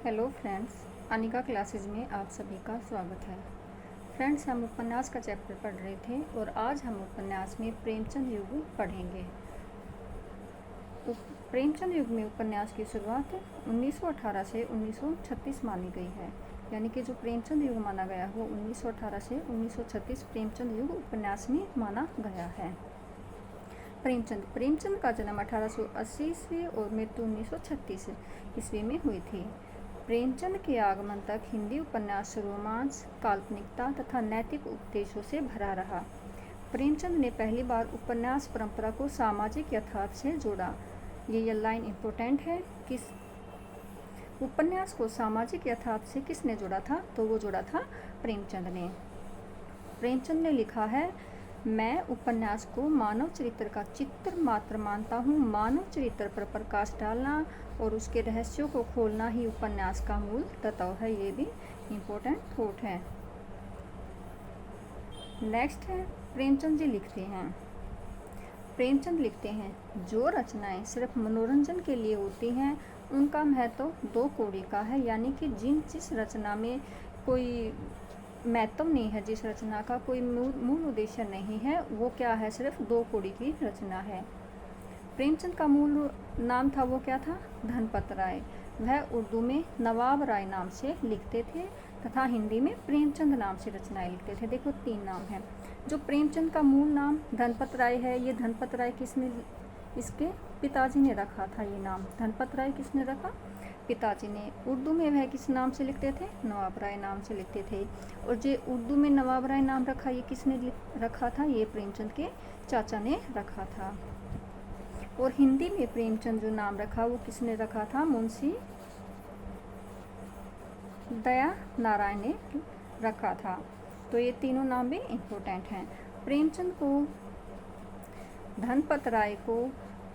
Hello friends, Anika classes में आप सभी का स्वागत है। फ्रेंड्स, हम उपन्यास का चैप्टर पढ़ रहे थे और आज हम उपन्यास में प्रेमचंद युग पढ़ेंगे। प्रेमचंद युग में उपन्यास की शुरुआत 1918 से 1936 मानी गई है, यानी कि जो प्रेमचंद युग माना गया वो 1918 से 1936 प्रेमचंद युग उपन्यास में माना गया है। प्रेमचंद का जन्म 1880 ईस्वी और मृत्यु 1936 ईस्वी में हुई थी। प्रेमचंद के आगमन तक हिंदी उपन्यास रोमांस, काल्पनिकता तथा नैतिक उपदेशों से भरा रहा। प्रेमचंद ने पहली बार उपन्यास परंपरा को सामाजिक यथार्थ से जोड़ा। ये लाइन इम्पोर्टेंट है। किस उपन्यास को सामाजिक यथार्थ से किसने जोड़ा था? तो वो जोड़ा था प्रेमचंद ने। प्रेमचंद ने लिखा है, मैं उपन्यास को मानव चरित्र का चित्र मात्र मानता हूँ। मानव चरित्र पर प्रकाश डालना और उसके रहस्यों को खोलना ही उपन्यास का मूल तत्व है। ये भी इम्पोर्टेंट थॉट है। नेक्स्ट है, प्रेमचंद लिखते हैं, जो रचनाएं सिर्फ मनोरंजन के लिए होती हैं उनका महत्व दो कौड़ी का है। यानी कि जिस रचना में कोई महत्व नहीं है, जिस रचना का कोई मूल उद्देश्य नहीं है, वो क्या है, सिर्फ दो कौड़ी की रचना है। प्रेमचंद का मूल नाम था, वो क्या था? धनपत राय। वह उर्दू में नवाब राय नाम से लिखते थे तथा हिंदी में प्रेमचंद नाम से रचनाएं लिखते थे। देखो, तीन नाम है। जो प्रेमचंद का मूल नाम धनपत राय है, ये धनपत राय किसने, इसके पिताजी ने रखा था। ये नाम धनपत राय किसने रखा? पिताजी ने। उर्दू में वह किस नाम से लिखते थे? नवाब राय नाम से लिखते थे। और जो उर्दू में नवाब राय नाम रखा, ये किसने रखा था? ये प्रेमचंद के चाचा ने रखा था। और हिंदी में प्रेमचंद जो नाम रखा वो किसने रखा था? मुंशी दया नारायण ने रखा था। तो ये तीनों नाम भी इम्पोर्टेंट हैं। प्रेमचंद को, धनपत राय को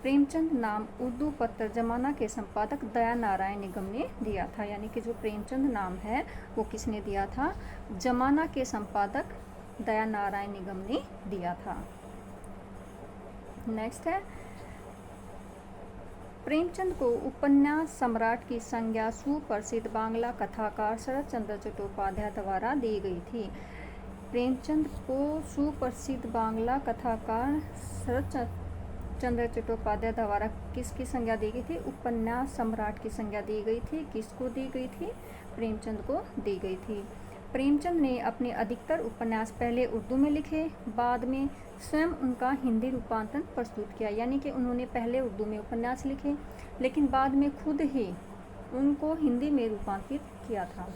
प्रेमचंद नाम उर्दू पत्र जमाना के संपादक दया नारायण निगम ने दिया था। यानी कि जो प्रेमचंद नाम है वो किसने दिया था? जमाना के संपादक दया नारायण निगम ने दिया था। नेक्स्ट है, प्रेमचंद को उपन्यास सम्राट की संज्ञा सुप्रसिद्ध बांग्ला कथाकार शरत चंद्र चट्टोपाध्याय द्वारा दी गई थी। प्रेमचंद को सुप्रसिद्ध बांग्ला कथाकार शरत चंद्र चट्टोपाध्याय द्वारा किसकी संज्ञा दी गई थी? उपन्यास सम्राट की संज्ञा दी गई थी। किसको दी गई थी? प्रेमचंद को दी गई थी। प्रेमचंद ने अपने अधिकतर उपन्यास पहले उर्दू में लिखे, बाद में स्वयं उनका हिंदी रूपांतरण प्रस्तुत किया। यानी कि उन्होंने पहले उर्दू में उपन्यास लिखे, लेकिन बाद में खुद ही उनको हिंदी में रूपांतरित किया था।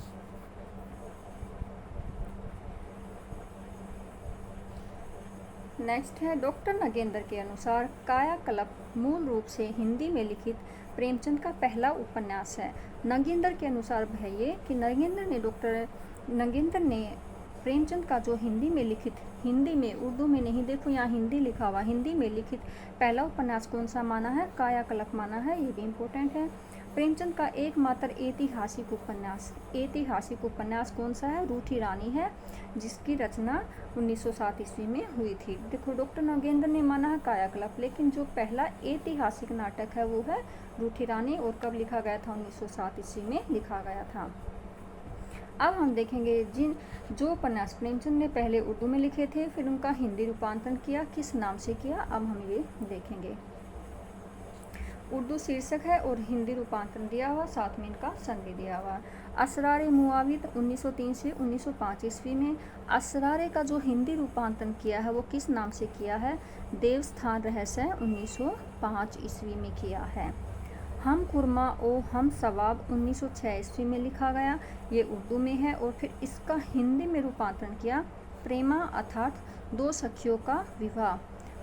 नेक्स्ट है, डॉक्टर नगेंद्र के अनुसार कायाकल्प मूल रूप से हिंदी में लिखित प्रेमचंद का पहला उपन्यास है। नगेंद्र के अनुसार है ये कि नगेंद्र ने प्रेमचंद का जो हिंदी में लिखित, हिंदी में, उर्दू में नहीं, देखो यहाँ हिंदी लिखा हुआ, हिंदी में लिखित पहला उपन्यास कौन सा माना है? कायाकल्प माना है। ये भी इम्पोर्टेंट है। प्रेमचंद का एकमात्र ऐतिहासिक उपन्यास कौन सा है? रूठी रानी है, जिसकी रचना 1907 ईस्वी में हुई थी। देखो, डॉक्टर नगेंद्र ने माना है कायाकल्प, लेकिन जो पहला ऐतिहासिक नाटक है वो है रूठी रानी। और कब लिखा गया था? 1907 ईस्वी में लिखा गया था। अब हम देखेंगे जो उपन्यास प्रेमचंद ने पहले उर्दू में लिखे थे, फिर उनका हिंदी रूपांतरण किया, किस नाम से किया, अब हम ये देखेंगे। उर्दू शीर्षक है और हिंदी रूपांतरण दिया हुआ, साथ में इनका सन भी दिया हुआ। असरारे मुआविद 1903 से 1905 ईस्वी में। असरारे का जो हिंदी रूपांतरण किया है वो किस नाम से किया है? देवस्थान रहस्य 1905 ईस्वी में किया है। हम कुरमा ओ हम सवाब 1906 ईस्वी में लिखा गया, ये उर्दू में है। और फिर इसका हिंदी में रूपांतरण किया प्रेमा अर्थात दो सखियों का विवाह।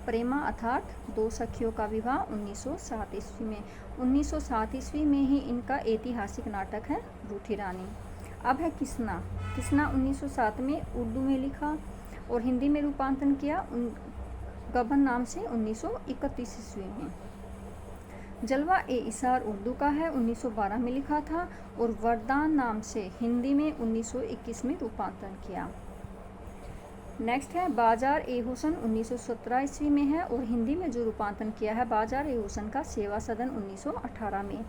प्रेमा अर्थात दो सखियों का विवाह 1907 ईस्वी में। 1907 ईस्वी में ही इनका ऐतिहासिक नाटक है रूठी रानी। अब है किसना। 1907 में उर्दू में लिखा और हिंदी में रूपांतरण किया गबन नाम से 1931 ईस्वी में। जलवा ए इसार उर्दू का है, 1912 में लिखा था। और वरदान नाम से हिंदी में 1921 में रूपांतरण किया। नेक्स्ट है बाजार ए हुसन 1917 ईस्वी में है और हिंदी में जो रूपांतरण किया है बाजार ए हुसन का सेवा सदन 1918 में।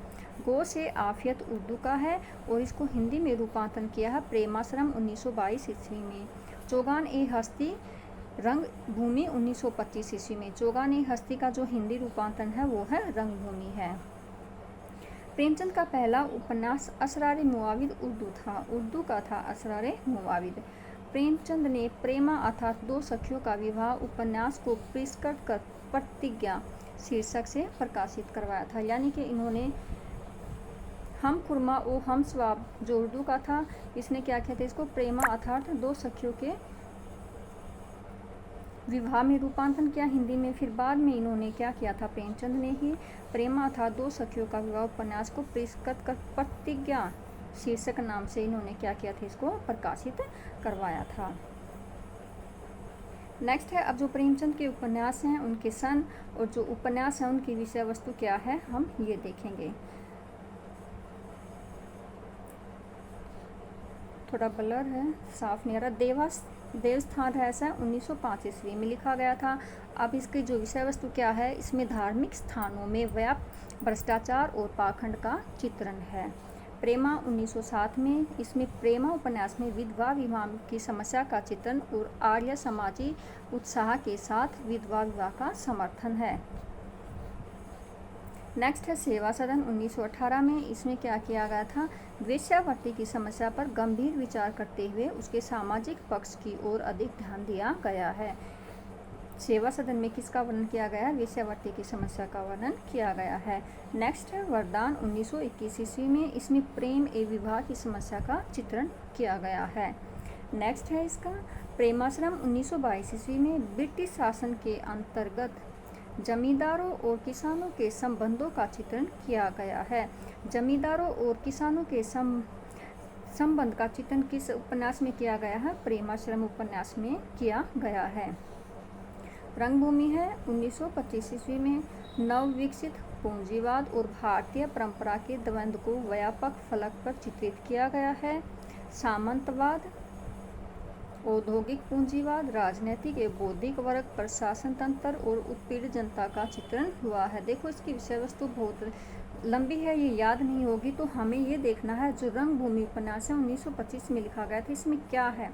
गो से आफियत उर्दू का है और इसको हिंदी में रूपांतरण किया है प्रेमाश्रम 1922 ईस्वी में। चौगान ए हस्ती रंगभूमि 1925 ईस्वी में। चौगान ए हस्ती का जो हिंदी रूपांतरण है वो है रंगभूमि है। प्रेमचंद का पहला उपन्यास असरार मुआविद उर्दू का था असरार मुआविद। प्रेमचंद ने प्रेमा अर्थात दो सखियों का विवाह उपन्यास को परिष्कृत कर प्रतिज्ञा शीर्षक से प्रकाशित करवाया था। यानी कि इन्होंने हम खुरमा ओ हम स्वाब जो उर्दू का था इसने क्या किया था, इसको प्रेमा अर्थात दो सखियों के विवाह में रूपांतरण किया हिंदी में। फिर बाद में इन्होंने क्या किया था, प्रेमचंद ने ही प्रेमा था दो सखियों का विवाह उपन्यास को परिष्कृत कर प्रतिज्ञा शीर्षक नाम से इन्होंने क्या किया था, इसको प्रकाशित करवाया था। नेक्स्ट है अब जो प्रेमचंद के उपन्यास हैं उनके सन और जो उपन्यास हैं उनकी विषय वस्तु क्या है हम ये देखेंगे। थोड़ा ब्लर है, साफ नहीं आ रहा। देवस्थान रहस्य 1905 ईस्वी में लिखा गया था। अब इसकी जो विषय वस्तु क्या है, इसमें धार्मिक स्थानों में व्याप्त भ्रष्टाचार और पाखंड का चित्रण है। प्रेमा 1907 में, इसमें प्रेमा उपन्यास में विधवा विवाह की समस्या का चित्रण और आर्य समाजी उत्साह के साथ विधवा विवाह का समर्थन है। नेक्स्ट है सेवा सदन 1918 में, इसमें क्या किया गया था, वेश्यावृत्ति की समस्या पर गंभीर विचार करते हुए उसके सामाजिक पक्ष की ओर अधिक ध्यान दिया गया है। सेवा सदन में किसका वर्णन किया गया है, वेश्यावृत्ति की समस्या का वर्णन किया गया है। नेक्स्ट है वरदान 1921 ईस्वी में, इसमें प्रेम एवं विवाह की समस्या का चित्रण किया गया है। नेक्स्ट है इसका प्रेमाश्रम 1922 ईस्वी में, ब्रिटिश शासन के अंतर्गत जमींदारों और किसानों के संबंधों का चित्रण किया गया है। जमींदारों और किसानों के संबंध का चित्रण किस उपन्यास में किया गया है, प्रेमाश्रम उपन्यास में किया गया है। रंगभूमि है 1925 ईस्वी में, नव विकसित पूंजीवाद और भारतीय परंपरा के द्वंद्व को व्यापक फलक पर चित्रित किया गया है। सामंतवाद, औद्योगिक पूंजीवाद, राजनीतिक एवं बौद्धिक वर्ग, प्रशासन तंत्र और उत्पीड़ित जनता का चित्रण हुआ है। देखो इसकी विषय वस्तु बहुत लंबी है, ये याद नहीं होगी, तो हमें ये देखना है जो रंगभूमि उपन्यास है 1925 में लिखा गया था इसमें क्या है।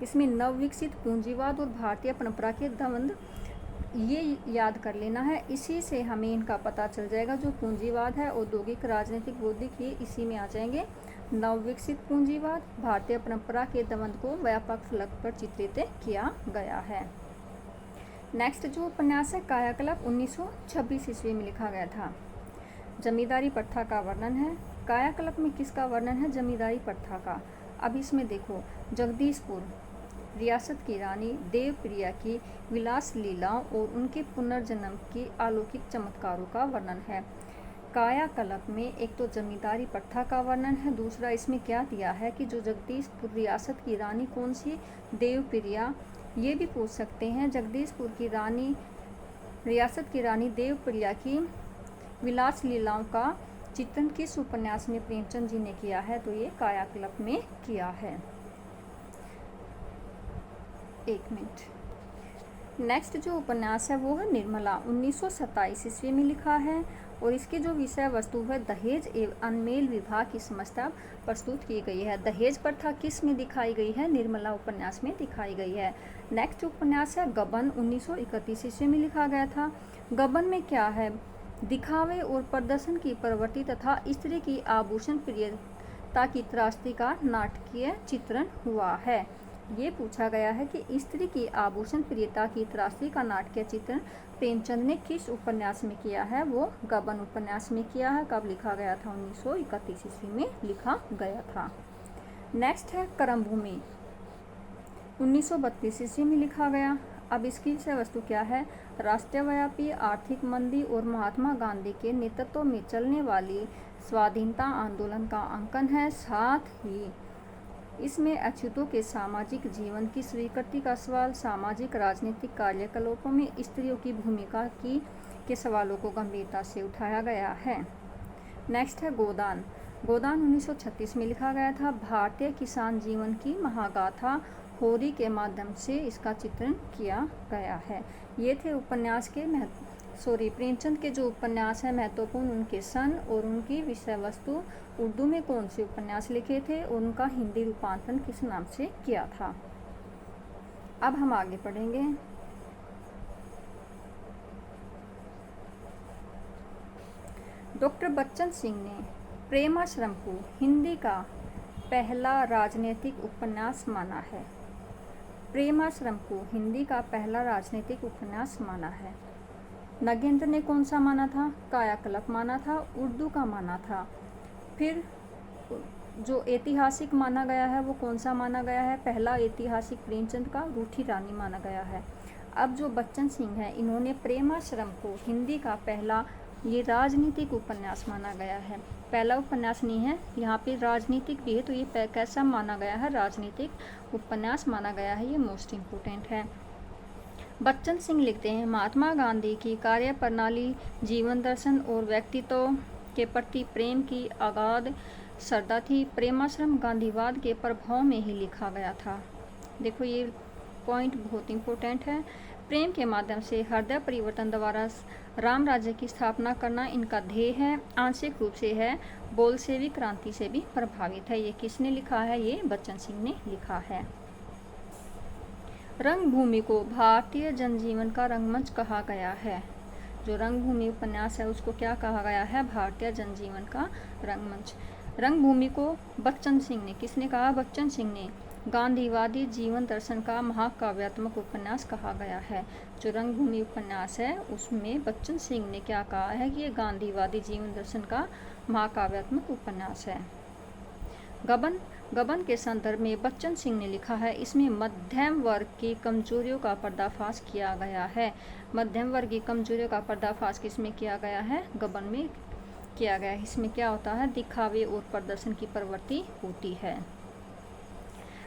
इसमें नव विकसित पूंजीवाद और भारतीय परंपरा के द्वंद्व ये याद कर लेना है, इसी से हमें इनका पता चल जाएगा। जो पूंजीवाद है, औद्योगिक, राजनीतिक, बौद्धिक, ये इसी में आ जाएंगे। नव विकसित पूंजीवाद, भारतीय परंपरा के द्वंद्व को व्यापक फलक पर चित्रित किया गया है। नेक्स्ट जो उपन्यास है कायाकल्प 1926 ईस्वी में लिखा गया था। जमींदारी प्रथा का वर्णन है। कायाकल्प में किसका वर्णन है, जमींदारी प्रथा का। अब इसमें देखो, जगदीशपुर रियासत की रानी देवप्रिया की विलास लीलाओं और उनके पुनर्जन्म की अलौकिक चमत्कारों का वर्णन है। कायाकल्प में एक तो जमींदारी प्रथा का वर्णन है, दूसरा इसमें क्या दिया है कि जो जगदीशपुर रियासत की रानी कौन सी, देवप्रिया, ये भी पूछ सकते हैं। जगदीशपुर की रानी, रियासत की रानी देवप्रिया की विलास लीलाओं का चित्रण किस उपन्यास में प्रेमचंद जी ने किया है, तो ये कायाकल्प में किया है। एक मिनट। नेक्स्ट जो उपन्यास है वो है निर्मला 1927 ईस्वी में लिखा है और इसकी जो विषय वस्तु है दहेज एवं अनमेल विवाह की समस्या प्रस्तुत की गई है। दहेज प्रथा किस में दिखाई गई है, निर्मला उपन्यास में दिखाई गई है। नेक्स्ट उपन्यास है गबन 1931 ईस्वी में लिखा गया था। गबन में क्या है, दिखावे और प्रदर्शन की प्रवृत्ति तथा स्त्री की आभूषण प्रियता की त्रासदी का नाटकीय चित्रण हुआ है। ये पूछा गया है कि स्त्री की आभूषण प्रियता की त्रासदी का नाटकीय चित्रण प्रेमचंद ने किस उपन्यास में किया है, वो गबन उपन्यास में किया है। कब लिखा गया था, 1931 ईस्वी में लिखा गया था। नेक्स्ट है कर्मभूमि 1932 ईस्वी में लिखा गया। अब इसकी विषय वस्तु क्या है, राष्ट्रव्यापी आर्थिक मंदी और महात्मा गांधी के नेतृत्व में चलने वाली स्वाधीनता आंदोलन का अंकन है। साथ ही इसमें अछूतों के सामाजिक जीवन की स्वीकृति का सवाल, सामाजिक राजनीतिक कार्यकलापों में स्त्रियों की भूमिका के सवालों को गंभीरता से उठाया गया है। नेक्स्ट है गोदान 1936 में लिखा गया था। भारतीय किसान जीवन की महागाथा होरी के माध्यम से इसका चित्रण किया गया है। ये थे उपन्यास के प्रेमचंद के जो उपन्यास हैं महत्वपूर्ण, उनके सन और उनकी विषय वस्तु, उर्दू में कौन से उपन्यास लिखे थे और उनका हिंदी रूपांतरण किस नाम से किया था। अब हम आगे पढ़ेंगे। डॉक्टर बच्चन सिंह ने प्रेमाश्रम को हिंदी का पहला राजनीतिक उपन्यास माना है। प्रेमाश्रम को हिंदी का पहला राजनीतिक उपन्यास माना है। नगेंद्र ने कौन सा माना था? कायाकल्प माना था, उर्दू का माना था। फिर जो ऐतिहासिक माना गया है वो कौन सा माना गया है? पहला ऐतिहासिक प्रेमचंद का रूठी रानी माना गया है। अब जो बच्चन सिंह है, इन्होंने प्रेमाश्रम को हिंदी का पहला ये राजनीतिक उपन्यास माना गया है। पहला उपन्यास नहीं है, यहाँ पे राजनीतिक भी है, तो ये कैसा माना गया है? राजनीतिक उपन्यास माना गया है। ये मोस्ट इम्पोर्टेंट है। बच्चन सिंह लिखते हैं, महात्मा गांधी की कार्य प्रणाली, जीवन दर्शन और व्यक्तित्व के प्रति प्रेम की अगाध श्रद्धा थी। प्रेमाश्रम गांधीवाद के प्रभाव में ही लिखा गया था। देखो ये पॉइंट बहुत इम्पोर्टेंट है। प्रेम के माध्यम से हृदय परिवर्तन द्वारा राम राज्य की स्थापना करना इनका ध्येय है। आंशिक रूप से है बोल्शेवी क्रांति से भी प्रभावित है। ये किसने लिखा है? ये बच्चन सिंह ने लिखा है। रंगभूमि को भारतीय जनजीवन का रंगमंच कहा गया है। जो रंगभूमि उपन्यास है उसको क्या कहा गया है? भारतीय जनजीवन का रंगमंच। रंगभूमि को बच्चन सिंह ने, किसने कहा? बच्चन सिंह ने गांधीवादी जीवन दर्शन का महाकाव्यात्मक उपन्यास कहा गया है। जो रंगभूमि उपन्यास है उसमें बच्चन सिंह ने क्या कहा है कि ये गांधीवादी जीवन दर्शन का महाकाव्यात्मक उपन्यास है। गबन के संदर्भ में बच्चन सिंह ने लिखा है, इसमें मध्यम वर्ग की कमजोरियों का पर्दाफाश किया गया है। मध्यम वर्ग की कमजोरियों का पर्दाफाश किसमें किया गया है? गबन में किया गया है। इसमें क्या होता है? दिखावे और प्रदर्शन की प्रवृत्ति होती है।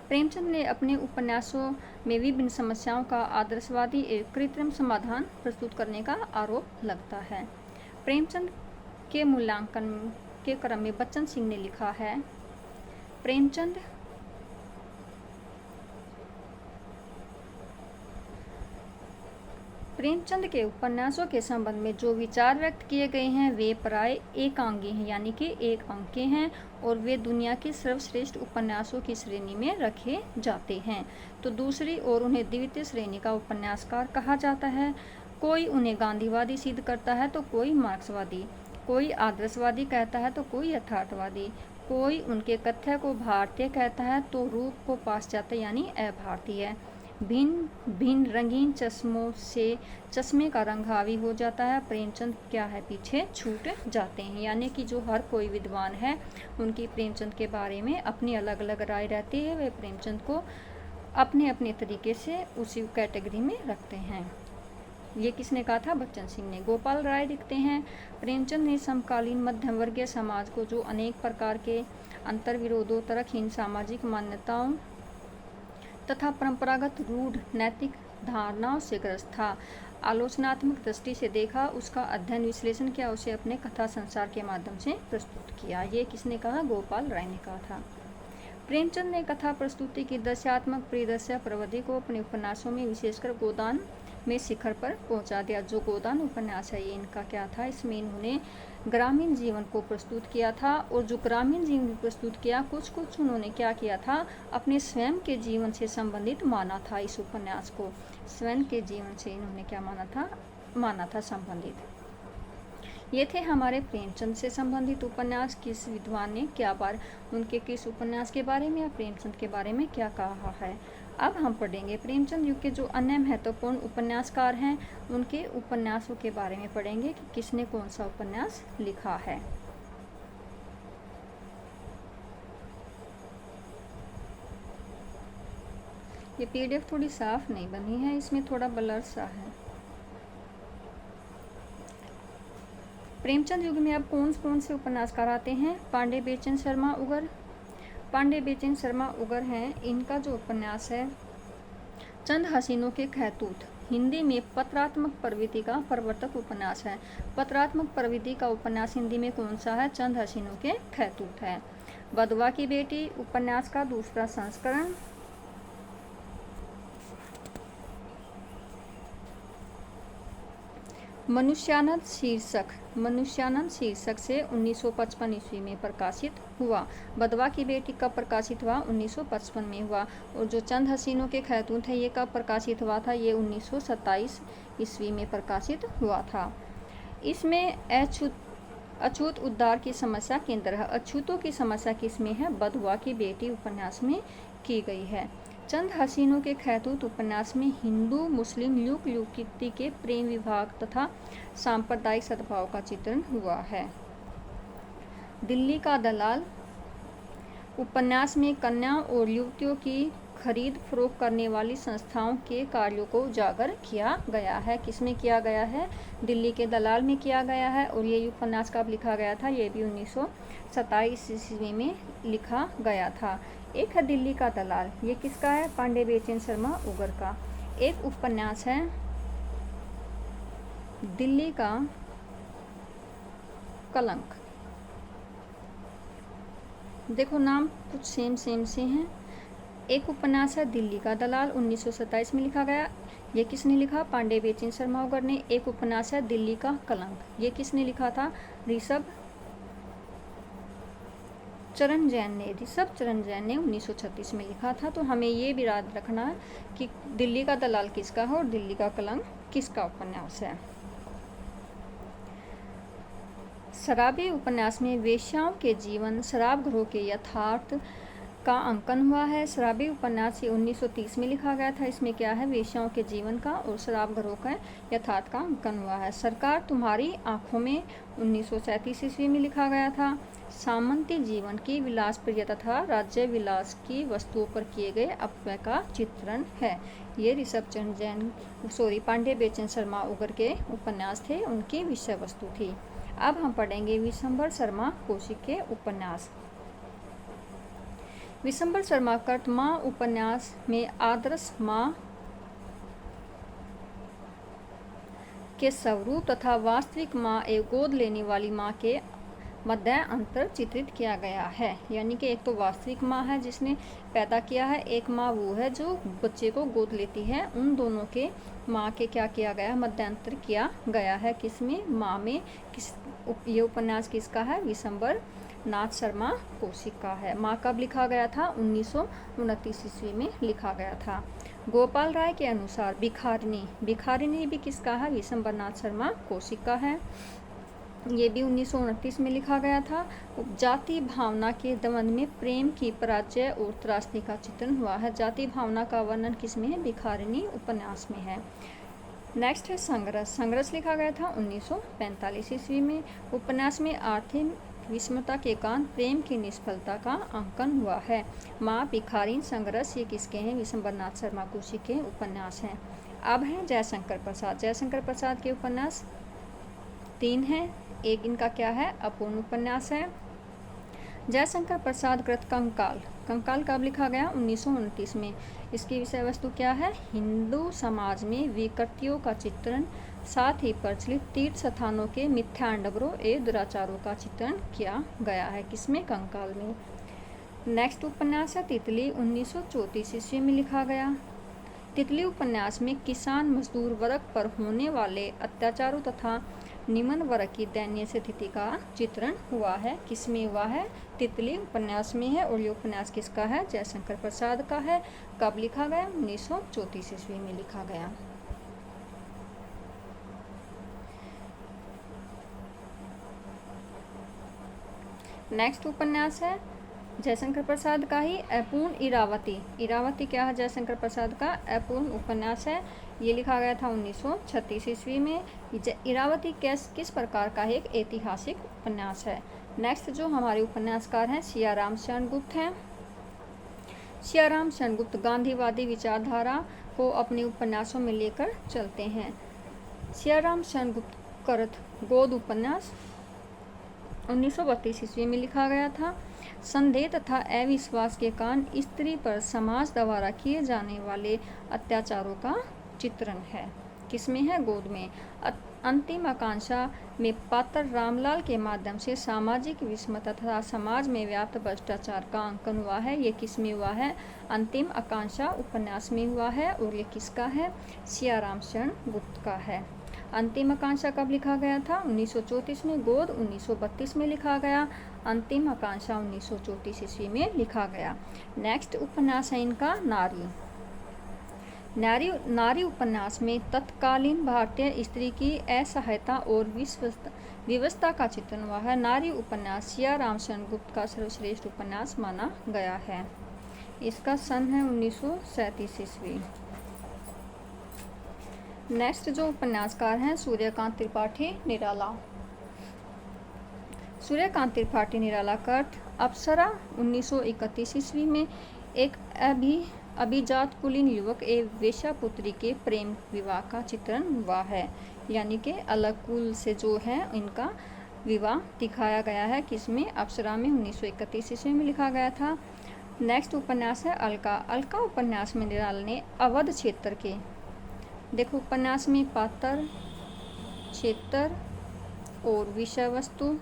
प्रेमचंद ने अपने उपन्यासों में विभिन्न समस्याओं का आदर्शवादी एवं कृत्रिम समाधान प्रस्तुत करने का आरोप लगता है। प्रेमचंद के मूल्यांकन के क्रम में बच्चन सिंह ने लिखा है, प्रेमचंद के उपन्यासों के संबंध में जो विचार व्यक्त किए गए हैं वे प्राय एकांगी हैं, यानी कि एक अंक के हैं, और वे दुनिया के सर्वश्रेष्ठ उपन्यासों की श्रेणी में रखे जाते हैं। तो दूसरी ओर उन्हें द्वितीय श्रेणी का उपन्यासकार कहा जाता है। कोई उन्हें गांधीवादी सिद्ध करता है तो कोई मार्क्सवादी, कोई आदर्शवादी कहता है तो कोई यथार्थवादी, कोई उनके कथ्य को भारतीय कहता है तो रूप को पाश्चात्य यानी अभारतीय। भिन्न भिन्न रंगीन चश्मों से चश्मे का रंग हावी हो जाता है। प्रेमचंद क्या है? पीछे छूट जाते हैं। यानी कि जो हर कोई विद्वान है उनकी प्रेमचंद के बारे में अपनी अलग अलग राय रहती है। वे प्रेमचंद को अपने अपने तरीके से उसी कैटेगरी में रखते हैं। ये किसने कहा था? बच्चन सिंह ने। गोपाल राय लिखते हैं, प्रेमचंद ने समकालीन मध्यम वर्गीय समाज को जो अनेक प्रकार के अंतर्विरोधों, तर्कहीन सामाजिक मान्यताओं तथा परंपरागत रूढ़ नैतिक धारणाओं से ग्रस्त था, आलोचनात्मक दृष्टि से देखा, उसका अध्ययन विश्लेषण किया, उसे अपने कथा संसार के माध्यम से प्रस्तुत किया। ये किसने कहा? गोपाल राय ने कहा था। प्रेमचंद ने कथा प्रस्तुति की दृश्यात्मक परिदृश्य प्रविधि को अपने उपन्यासों में विशेषकर गोदान में शिखर पर पहुंचा दिया। जो गोदान उपन्यास है ये इनका क्या था? इसमें इन्होंने ग्रामीण जीवन को प्रस्तुत किया था, और जो ग्रामीण जीवन प्रस्तुत किया कुछ उन्होंने क्या किया था? अपने स्वयं के जीवन से संबंधित माना था। इस उपन्यास को स्वयं के जीवन से इन्होंने क्या माना था संबंधित। ये थे हमारे प्रेमचंद से संबंधित उपन्यास। किस विद्वान ने क्या बार उनके किस उपन्यास के बारे में या प्रेमचंद के बारे में क्या कहा है। अब हम पढ़ेंगे प्रेमचंद युग के जो अन्य महत्वपूर्ण उपन्यासकार हैं उनके उपन्यासों के बारे में पढ़ेंगे कि किसने कौन सा उपन्यास लिखा है। ये पीडीएफ थोड़ी साफ नहीं बनी है, इसमें थोड़ा ब्लर सा है। प्रेमचंद युग में अब कौन से उपन्यासकार आते हैं? पांडे बेचन शर्मा उगर। पांडे बेचन शर्मा उगर हैं। इनका जो उपन्यास है चंद हसीनों के खैतूत, हिंदी में पत्रात्मक प्रवृत्ति का प्रवर्तक उपन्यास है। पत्रात्मक प्रवृत्ति का उपन्यास हिंदी में कौन सा है? चंद हसीनों के खैतूत है। बदवा की बेटी उपन्यास का दूसरा संस्करण मनुष्यानंद शीर्षक से 1955 ईस्वी में प्रकाशित हुआ। बदवा की बेटी कब प्रकाशित हुआ? 1955 में हुआ। और जो चंद हसीनों के खैतूत है, ये कब प्रकाशित हुआ था? ये 1927 ईस्वी में प्रकाशित हुआ था। इसमें अछूत उद्धार की समस्या केंद्र है। अछूतों की समस्या किसमें है? बदवा की बेटी उपन्यास में की गई है। चंद हसीनों के खैतूत उपन्यास में हिंदू मुस्लिम युक्ति के प्रेम विवाह तथा सांप्रदायिक सद्भाव का चित्रण हुआ है। दिल्ली का दलाल उपन्यास में कन्या और युवतियों की खरीद फरोख्त करने वाली संस्थाओं के कार्यों को उजागर किया गया है। किसमें किया गया है? दिल्ली के दलाल में किया गया है। और ये उपन्यास कब लिखा गया था? ये भी 1927 ईस्वी में लिखा गया था। एक है दिल्ली का दलाल, ये किसका है? पांडे बेचन शर्मा उगर का। एक उपन्यास है दिल्ली का कलंक। देखो नाम कुछ सेम से हैं। एक उपन्यास है दिल्ली का दलाल, 1927 में लिखा गया। ये किसने लिखा? पांडे बेचन शर्मा उगर ने। एक उपन्यास है दिल्ली का कलंक, ये किसने लिखा था? ऋषभ चरण जैन ने 1936 में लिखा था। तो हमें ये भी याद रखना है कि दिल्ली का दलाल किसका है और दिल्ली का कलंक किसका उपन्यास है। शराबी उपन्यास में वेश्याओं के जीवन, शराब घरों के यथार्थ का अंकन हुआ है। शराबी उपन्यास ये 1930 में लिखा गया था। इसमें क्या है? वेश्याओं के जीवन का और शराब घरों का यथार्थ का अंकन हुआ है। सरकार तुम्हारी आंखों में 1937 ईस्वी में लिखा गया था। सामंती जीवन की विलासप्रिय तथा राज्य विलास की वस्तुओं पर किए गए अपव्यय का चित्रण है। ये ऋषभ चरण पांडे बेचन शर्मा उगर के उपन्यास थे, उनकी विषय वस्तु थी। अब हम पढ़ेंगे विशंबर शर्मा कौशिक के उपन्यास। विशंबर शर्मा कर्त माँ उपन्यास में आदर्श माँ के स्वरूप तथा वास्तविक माँ एवं गोद लेने वाली माँ के मध्य अंतर चित्रित किया गया है। यानी कि एक तो वास्तविक माँ है जिसने पैदा किया है, एक माँ वो है जो बच्चे को गोद लेती है। उन दोनों के माँ के क्या किया गया? मध्यांतर किया गया है। किसमें? माँ में। ये उपन्यास किसका है? विशंबर नाथ शर्मा कौशिक का है। माँ कब लिखा गया था? 1929 ईस्वी में लिखा गया था। गोपाल राय के अनुसार भिखारिनी भी किसका है? विशंबर नाथ शर्मा कौशिक का है। ये भी 1929 में लिखा गया था। जाति भावना के द्वंद में प्रेम की पराजय और त्रासदी का चित्रण हुआ है। जाति भावना का वर्णन किसमें है? भिखारिनी उपन्यास में है। नेक्स्ट है संघर्ष लिखा गया था 1945 ईस्वी में। उपन्यास में आर्थिक विषमता के कारण प्रेम की निष्फलता का अंकन हुआ है। माँ भिखारिन संघर्ष ये किसके हैं? विशंबर नाथ शर्मा कौशिक के उपन्यास हैं। अब है जयशंकर प्रसाद के उपन्यास 3 हैं। एक इनका क्या है? अपूर्ण उपन्यास है। जयशंकर प्रसाद कृत कंकाल कब लिखा गया? 1929 में। इसकी विषय वस्तु क्या है? हिंदू समाज में विकृतियों का चित्रण, साथ ही प्रचलित तीर्थ स्थानों के मिथ्याडंबरों एवं दुराचारों का चित्रण किया गया है। किसमें? कंकाल में। नेक्स्ट उपन्यास है तितली, 1934 ईस्वी में लिखा गया। तितली उपन्यास में किसान मजदूर वर्ग पर होने वाले अत्याचारों तथा निम्न वर्ग की दयनीय स्थिति का चित्रण हुआ है। किसमें हुआ है? तितली उपन्यास में है। और ये उपन्यास किसका है? जयशंकर प्रसाद का है। कब लिखा गया? 1934 ईस्वी में लिखा गया। नेक्स्ट उपन्यास है जयशंकर प्रसाद का ही अपूर्ण इरावती क्या है? जयशंकर प्रसाद का अपूर्ण उपन्यास है। ये लिखा गया था 1936 ईस्वी में। इरावती किस प्रकार का एक ऐतिहासिक उपन्यास है। नेक्स्ट जो हमारे उपन्यासकार हैं सियाराम शरण गुप्त हैं। सियाराम शरण गुप्त गांधीवादी विचारधारा को अपने उपन्यासों में लेकर चलते हैं। सियाराम शरण गुप्त कृत गोद उपन्यास 1932 ईस्वी में लिखा गया था। संदेह तथा अविश्वास के कारण स्त्री पर समाज द्वारा किए जाने वाले अत्याचारों का चित्रण है। किसमें है? गोद में। अंतिम आकांक्षा में पात्र रामलाल के माध्यम से सामाजिक विषमता तथा समाज में व्याप्त भ्रष्टाचार का अंकन हुआ है। ये किसमें हुआ है? अंतिम आकांक्षा उपन्यास में हुआ है। और ये किसका है? सियाराम शरण गुप्त का है। अंतिम आकांक्षा कब लिखा गया था? 1934 में। गोद 1932 में लिखा गया। अंतिम आकांक्षा 1934 ईस्वी में लिखा गया। नेक्स्ट उपन्यास है इनका नारी। नारी उपन्यास में तत्कालीन भारतीय स्त्री की असहायता और विवशता का चित्रण हुआ है। नारी उपन्यास सिया रामचंद्र गुप्त का सर्वश्रेष्ठ उपन्यास माना गया है। इसका सन है 1937 ईस्वी। नेक्स्ट जो उपन्यासकार हैं सूर्यकांत त्रिपाठी निराला। सूर्यकांत त्रिपाठी निराला का अप्सरा 1931 ईस्वी में एक अभिजात कुलीन युवक एवं वेश्या पुत्री के प्रेम विवाह का चित्रण हुआ है। यानी कि अलग कुल से जो है इनका विवाह दिखाया गया है। किसमें? अप्सरा में 1931 ईस्वी में लिखा गया था। नेक्स्ट उपन्यास है अलका। अलका उपन्यास में निराला ने अवध क्षेत्र के, देखो उपन्यास में पात्र, क्षेत्र और विषय वस्तु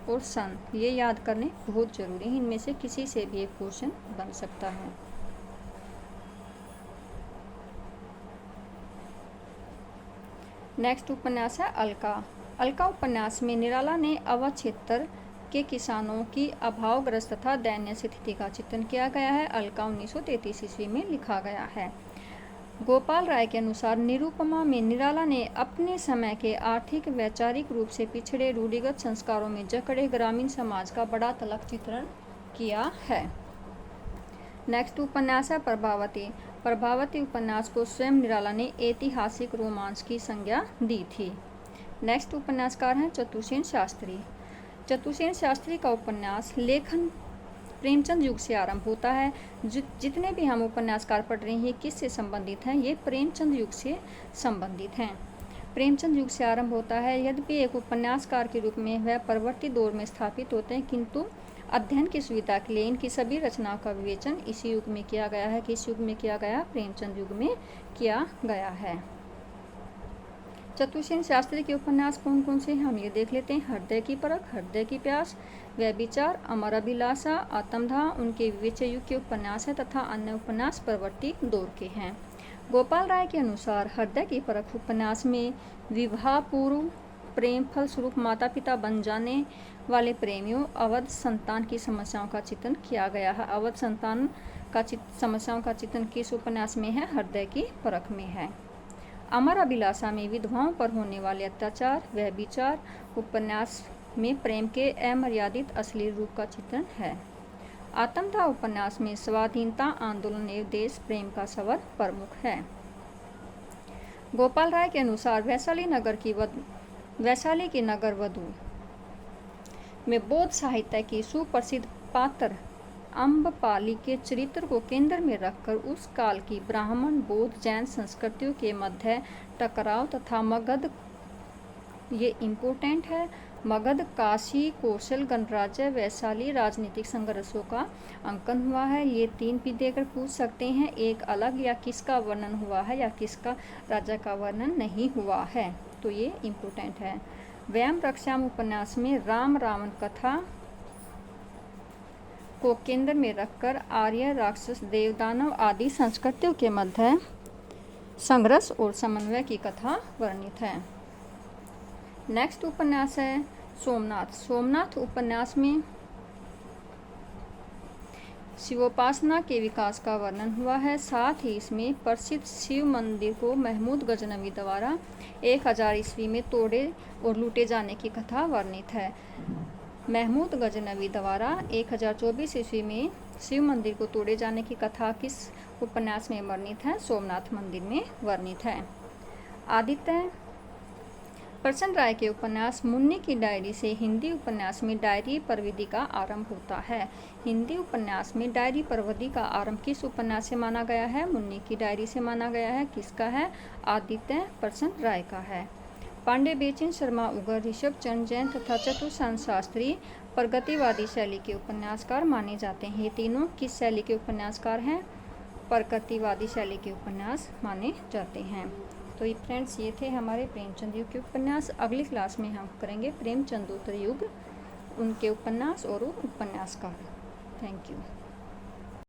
और सन ये याद करने बहुत जरूरी है। इनमें से किसी से भी एक क्वेश्चन बन सकता है। नेक्स्ट उपन्यास है अलका। अलका उपन्यास में निराला ने अवध क्षेत्र के किसानों की अभावग्रस्त तथा दयनीय स्थिति का चित्रण किया गया है। अलका 1933 ईस्वी में लिखा गया है। गोपाल राय के अनुसार निरुपमा में निराला ने अपने समय के आर्थिक वैचारिक रूप से पिछड़े रूढ़िगत संस्कारों में जकड़े ग्रामीण समाज का बड़ा तलक चित्रण किया है। नेक्स्ट उपन्यास है प्रभावती। प्रभावती उपन्यास को स्वयं निराला ने ऐतिहासिक रोमांस की संज्ञा दी थी। नेक्स्ट उपन्यासकार हैं चतुसेन शास्त्री। चतुसेन शास्त्री का उपन्यास लेखन प्रेमचंद युग से आरंभ होता है। जितने भी हम उपन्यासकार पढ़ रहे हैं किससे संबंधित हैं? ये प्रेमचंद युग से संबंधित हैं। प्रेमचंद युग से आरंभ होता है। यद्यपि एक उपन्यासकार के रूप में वह परवर्ती दौर में स्थापित होते हैं, किंतु अध्ययन की सुविधा के लिए इनकी सभी रचनाओं का विवेचन इसी युग में किया गया है। किस युग में किया गया? प्रेमचंद युग में किया गया है। चतुसेन शास्त्री के उपन्यास कौन कौन से हैं हम ये देख लेते हैं। हृदय की परख, हृदय की प्यास, व्यभिचार, अमर अभिलाषा, आत्मदाह उनके विवेच्य युग के उपन्यास है तथा अन्य उपन्यास परवर्ती दौर के हैं। गोपाल राय के अनुसार हृदय की परख उपन्यास में विवाह पूर्व प्रेम फलस्वरूप माता पिता बन जाने वाले प्रेमियों अवध संतान की समस्याओं का चित्रण किया गया है। अवध संतान का समस्याओं का चित्रण किस उपन्यास में है? हृदय की परख में है। अमर अभिलाषा में विधवाओं पर होने वाले अत्याचार व्यभिचार उपन्यास में प्रेम के अमर्यादित अश्लील रूप का चित्रण है। आत्मदाह उपन्यास में स्वाधीनता आंदोलन एवं देश प्रेम का सवाल प्रमुख है। गोपाल राय के अनुसार वैशाली की नगर वधू में बौद्ध साहित्य की सुप्रसिद्ध पात्र अम्बपाली के चरित्र को केंद्र में रखकर उस काल की ब्राह्मण बौद्ध जैन संस्कृतियों के मध्य टकराव तथा मगध, ये इम्पोर्टेंट है, मगध काशी कौशल गणराज्य वैशाली राजनीतिक संघर्षों का अंकन हुआ है। ये तीन भी देकर पूछ सकते हैं, एक अलग या किसका वर्णन हुआ है या किसका राजा का वर्णन नहीं हुआ है, तो ये इम्पोर्टेंट है। व्याम रक्षाम उपन्यास में राम रावण कथा को केंद्र में रखकर आर्य राक्षस देवदानव आदि संस्कृतियों के मध्य संघर्ष और समन्वय की कथा वर्णित है। नेक्स्ट उपन्यास है सोमनाथ। सोमनाथ उपन्यास में शिवोपासना के विकास का वर्णन हुआ है। साथ ही इसमें प्रसिद्ध शिव मंदिर को महमूद गजनवी द्वारा 1000 ईस्वी में तोड़े और लूटे जाने की कथा वर्णित है। महमूद गजनवी द्वारा 1024 ईस्वी में शिव मंदिर को तोड़े जाने की कथा किस उपन्यास में वर्णित है? सोमनाथ मंदिर में वर्णित है। आदित्य प्रसन्न राय के उपन्यास मुन्नी की डायरी से हिंदी उपन्यास में डायरी प्रविधि का आरंभ होता है। हिंदी उपन्यास में डायरी प्रविधि का आरंभ किस उपन्यास से माना गया है? मुन्नी की डायरी से माना गया है। किसका है? आदित्य प्रसन्न राय का है। पांडे बेचन शर्मा उगर ऋषभ चंद्र जैन तथा चतुसेन शास्त्री प्रगतिवादी शैली के उपन्यासकार माने जाते हैं। ये तीनों किस शैली के उपन्यासकार हैं? प्रगतिवादी शैली के उपन्यास माने जाते हैं। तो ये फ्रेंड्स ये थे हमारे प्रेमचंद युग के उपन्यास। अगली क्लास में हम करेंगे प्रेमचंदोत्तर युग, उनके उपन्यास और उपन्यासकार। Thank you.